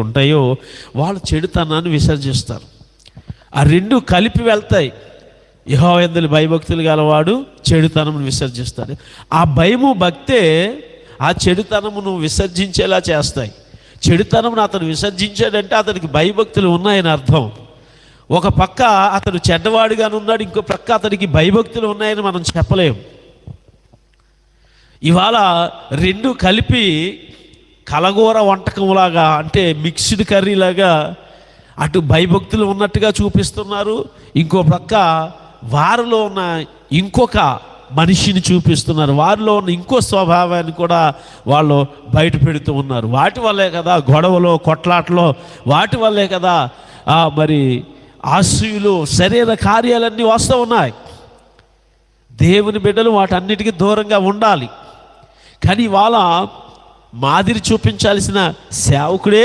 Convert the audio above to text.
ఉంటాయో వాళ్ళు చెడుతనాన్ని విసర్జిస్తారు. ఆ రెండు కలిపి వెళ్తాయి. యెహోవా యందు భయభక్తులు గలవాడు చెడుతనమును విసర్జిస్తాడు. ఆ భయము భక్తే ఆ చెడుతనమును విసర్జించేలా చేస్తాయి. చెడుతనమును అతను విసర్జించాడంటే అతనికి భయభక్తులు ఉన్నాయని అర్థం. ఒక పక్క అతను చెడ్డవాడుగానే ఉన్నాడు, ఇంకో పక్క అతనికి భయభక్తులు ఉన్నాయని మనం చెప్పలేము. ఇవాళ రెండు కలిపి కలగూర వంటకంలాగా, అంటే మిక్స్డ్ కర్రీలాగా అటు భయభక్తులు ఉన్నట్టుగా చూపిస్తున్నారు, ఇంకో పక్క వారిలో ఉన్న ఇంకొక మనిషిని చూపిస్తున్నారు, వారిలో ఉన్న ఇంకో స్వభావాన్ని కూడా వాళ్ళు బయట పెడుతూ ఉన్నారు. వాటి వల్లే కదా గొడవలో, కొట్లాటలో, వాటి వల్లే కదా మరి ఆశయులు, శరీర కార్యాలన్నీ వస్తూ ఉన్నాయి. దేవుని బిడ్డలు వాటన్నిటికీ దూరంగా ఉండాలి. కానీ ఇవాళ మాదిరి చూపించాల్సిన సేవకుడే